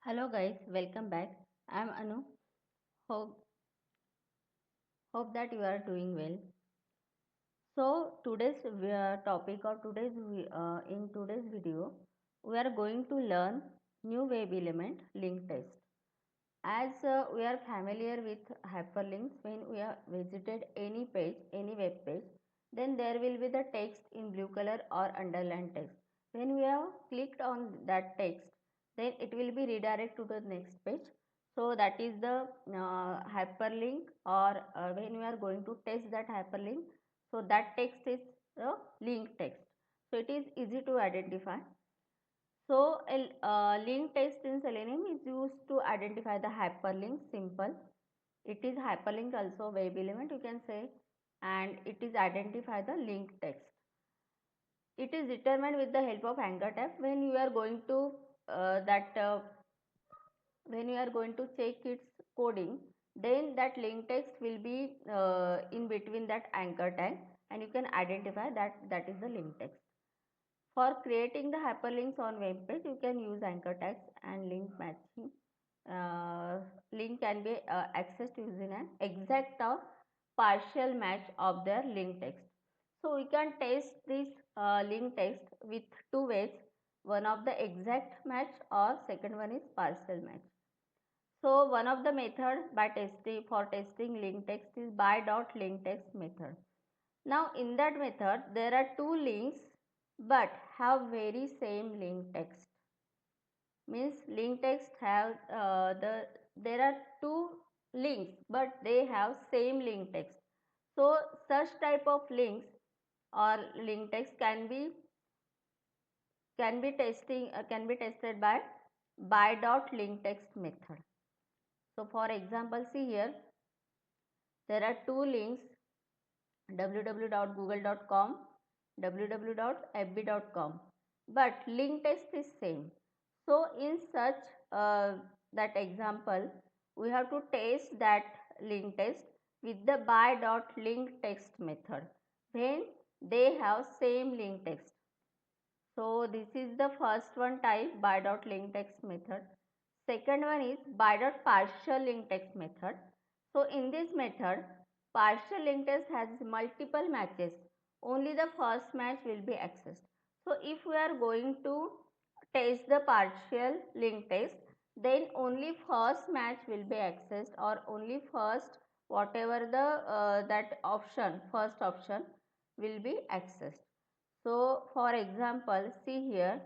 Hello guys, welcome back. I am Anu. Hope that you are doing well. So today's topic or in today's video, we are going to learn new web element link test. As we are familiar with hyperlinks, when we have visited any page, any web page, then there will be the text in blue color or underlined text. When we have clicked on that text, then it will be redirected to the next page. So that is the hyperlink, or when we are going to test that hyperlink, so that text is the link text. So it is easy to identify. So, a link test in Selenium is used to identify the hyperlink. Simple. It is hyperlink also web element you can say, and it is identify the link text. It is determined with the help of anchor tag. When you are going to that when you are going to check its coding, then that link text will be in between that anchor tag, and you can identify that is the link text. For creating the hyperlinks on web page, you can use anchor tags and link matching. Link can be accessed using an exact or partial match of their link text. So we can test this link text with two ways. One of the exact match or second one is partial match. So one of the method by testing for testing link text is by dot link text method. Now in that method there are two links but have very same link text. Means link text have there are two links but they have same link text. So such type of links or link text can be tested by dot link text method. So for example, see here there are two links www.google.com, www.fb.com, but link text is same. So in such that example, we have to test that link text with the by dot link text method when they have same link text. So this is the first one type by dot link text method. Second one is by dot partial link text method. So in this method, partial link text has multiple matches. Only the first match will be accessed. So if we are going to test the partial link text, then only first match will be accessed, or only first whatever the that option, first option will be accessed. So for example, see here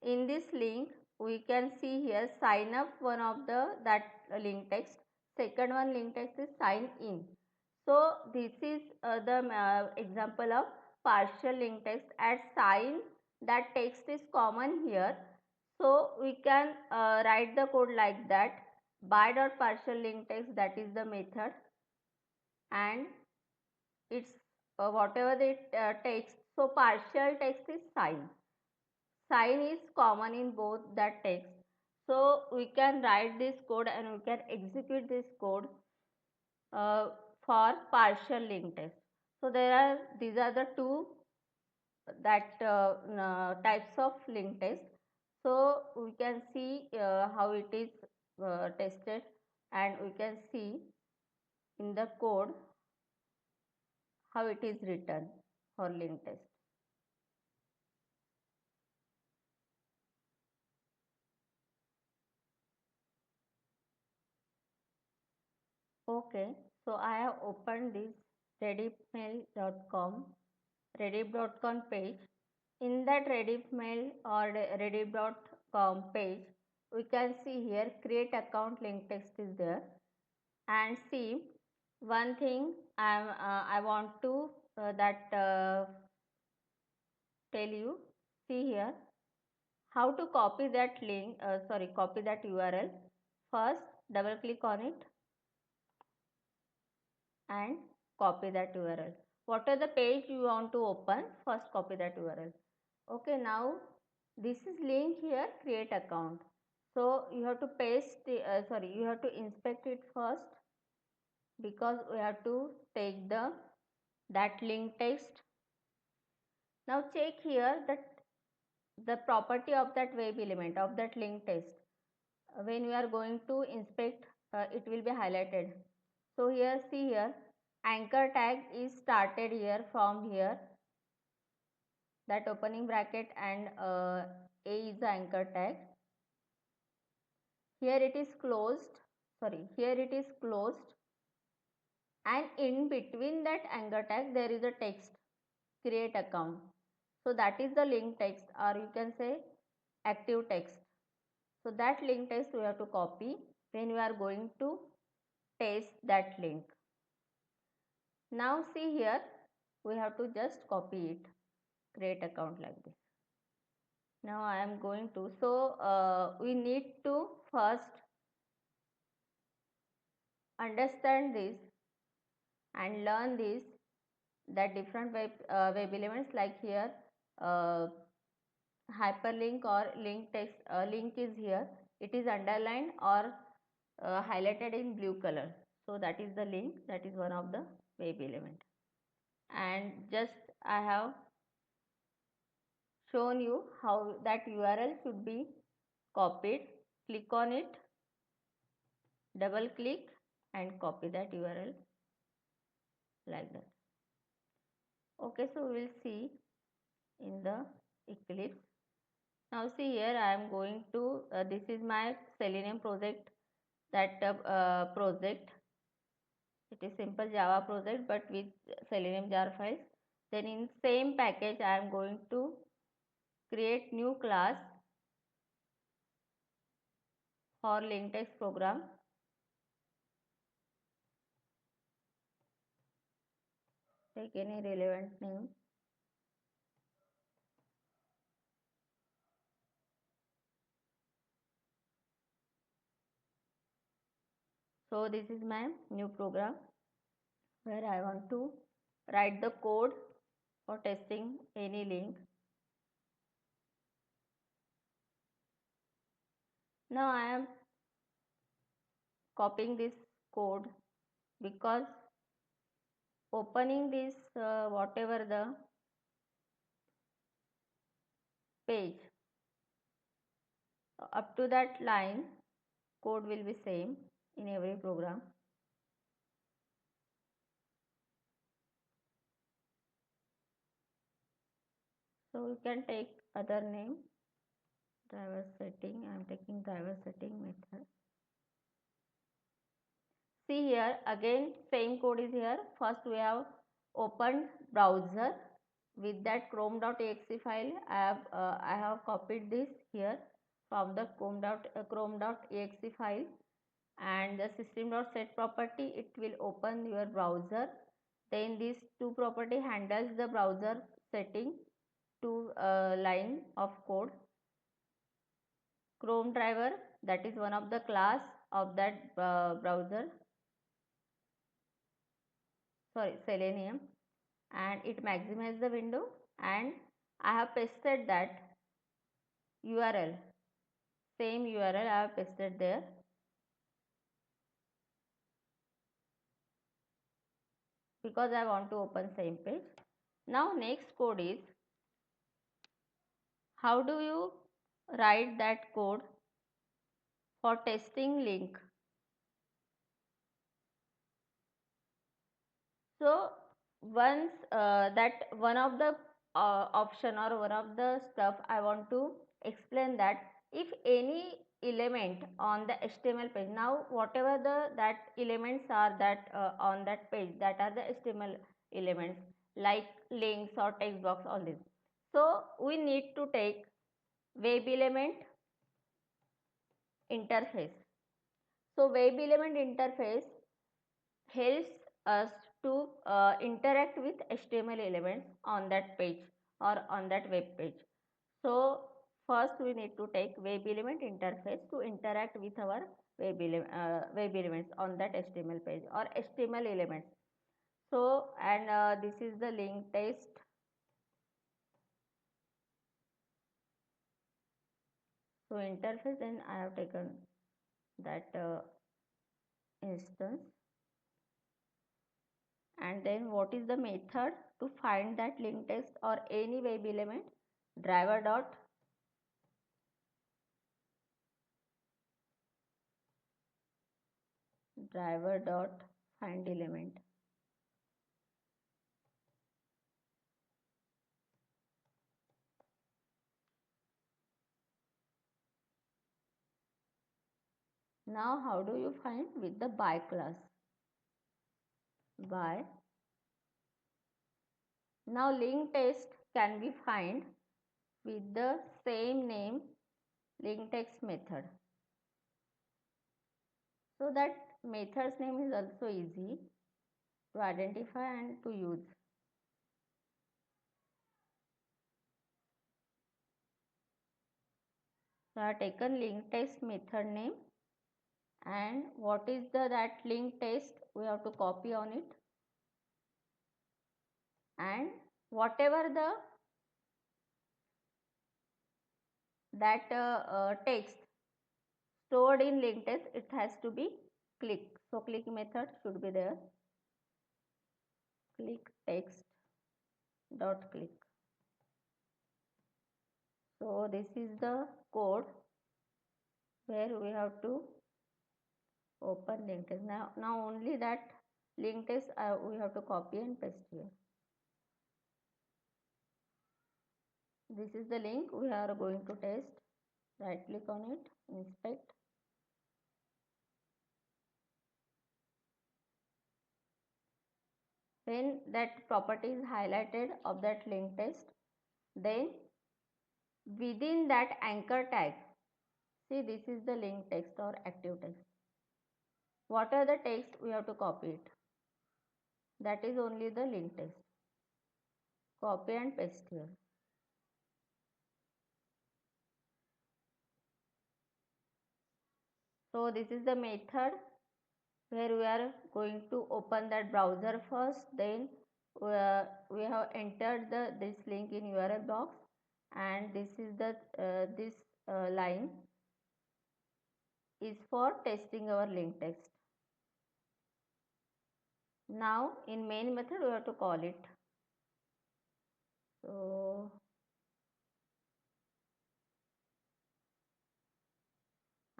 in this link we can see here sign up, one of the that link text, second one link text is sign in. So this is the example of partial link text. At sign, that text is common here, so we can write the code like that by dot partial link text, that is the method, and it's whatever the text, so partial text is sign. Sign is common in both that text. So we can write this code and we can execute this code for partial link text. So these are the two that types of link test. So we can see how it is tested, and we can see in the code how it is written for link test. Okay, so I have opened this redditmail.com Rediff.com page. In that Rediff or Rediff.com page, we can see here create account link text is there, and see one thing I want to that tell you. See here how to copy that link. Copy that URL. First, double click on it and copy that URL. Whatever the page you want to open, first copy that URL. Okay, now this is link here, create account. So you have to paste you have to inspect it first, because we have to take that link text. Now check here that the property of that web element of that link text. when you are going to inspect, it will be highlighted. So here, see here, anchor tag is started here from here, that opening bracket, and A is the anchor tag. Here it is closed, sorry, here it is closed, and in between that anchor tag there is a text, create account. So that is the link text, or you can say active text. So that link text we have to copy when we are going to paste that link. Now see here, we have to just copy it, create account like this. Now I am going to, so we need to first understand this and learn this, that different web elements, like here hyperlink or link text, link is here, it is underlined or highlighted in blue color. So that is the link, that is one of the web element. And just I have shown you how that URL should be copied. Click on it, double click, and copy that URL like that. Okay, so we will see in the Eclipse. Now see here, I am going to, this is my Selenium project, that project. It is simple Java project but with Selenium jar files. Then in same package I am going to create new class for link text program. Take any relevant name. So this is my new program where I want to write the code for testing any link. Now I am copying this code because opening this whatever the page up to that line, code will be same in every program. So you can take other name, driver setting. I am taking driver setting method. See here, again same code is here. First we have opened browser with that chrome.exe file. I have copied this here from the chrome.exe file, and the system.set property, it will open your browser. Then these two property handles the browser setting, two line of code. Chrome driver, that is one of the class of that browser, sorry, Selenium, and it maximizes the window, and I have pasted that URL, same URL I have pasted there. Because I want to open same page. Now next code is, how do you write that code for testing link? So once that one of the option or one of the stuff I want to explain, that if any element on the HTML page, now whatever the that elements are that on that page, that are the HTML elements like links or text box, all this. So we need to take web element interface. So web element interface helps us to interact with HTML elements on that page or on that web page. So first we need to take web element interface to interact with our web elements on that HTML page or HTML elements. So, and this is the link test. So interface, then I have taken that instance. And then what is the method to find that link text or any web element? Driver dot driver dot find element. Now how do you find? With the by class. By. Now link test can be find with the same name link text method. So that method's name is also easy to identify and to use. So I have taken link test method name, and what is the that link test we have to copy on it, and whatever the that text stored in link test, it has to be click. So click method should be there. Click text dot click. So this is the code where we have to open link test. Now only that link test we have to copy and paste here. This is the link we are going to test. Right click on it, inspect. When that property is highlighted of that link test, then within that anchor tag, see this is the link text or active text. What are the text we have to copy it? That is only the link text. Copy and paste here. So this is the method where we are going to open that browser first, then we have entered this link in URL box, and this is the this line is for testing our link text. Now in main method we have to call it. So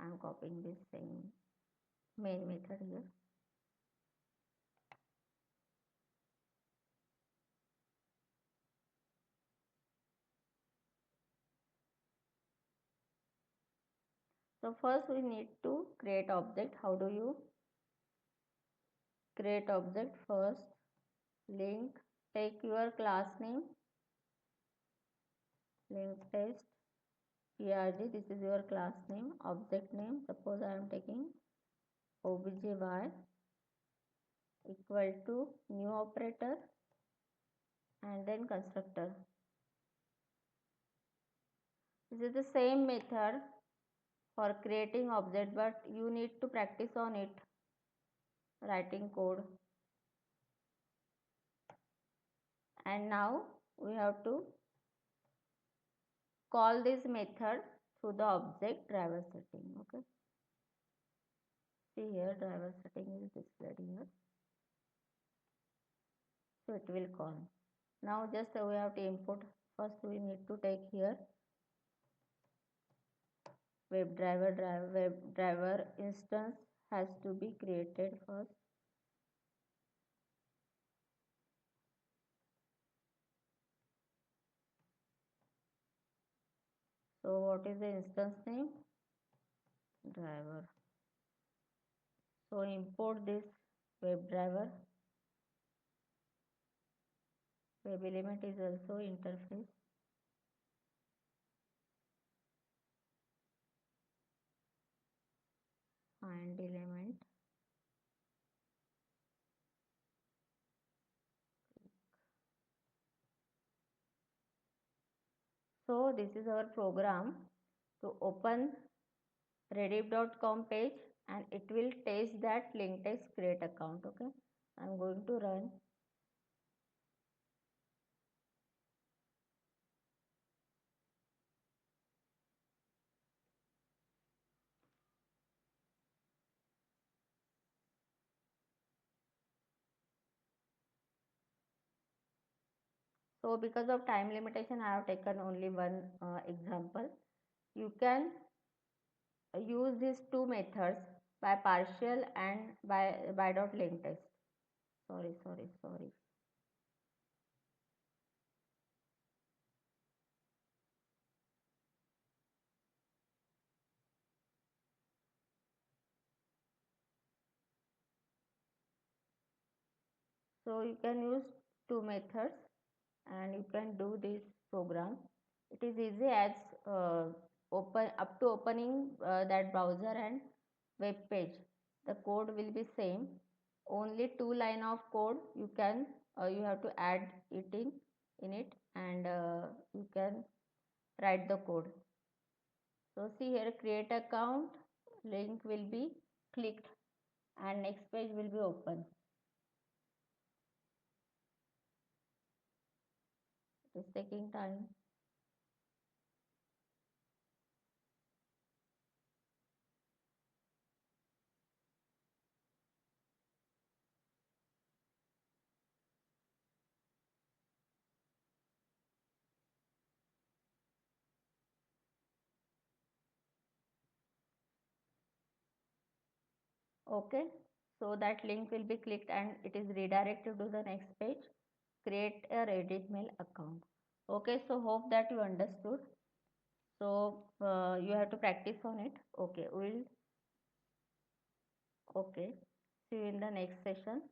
I am copying this same main method here. So first we need to create object. How do you create object? First link, take your class name, link test prg, this is your class name, object name, suppose I am taking objy equal to new operator and then constructor. This is the same method for creating object, but you need to practice on it, writing code. And now we have to call this method through the object driver setting. Okay, see here driver setting is displayed here, so it will call. Now just we have to import. First we need to take here web driver instance has to be created first. So what is the instance name? Driver. So import this web driver. Web element is also interface. Find element. So this is our program to open rediff.com page, and it will test that link text create account. Okay, I'm going to run. So because of time limitation, I have taken only one example. You can use these two methods by partial and by dot link test. Sorry. So you can use two methods and you can do this program. It is easy as open up to opening that browser and web page. The code will be same. Only two line of code you have to add it in it, and you can write the code. So see here, create account, link will be clicked and next page will be open. It is taking time. Okay, so that link will be clicked and it is redirected to the next page. Create a Reddit mail account. Okay, so hope that you understood. So you have to practice on it. Okay, see you in the next session.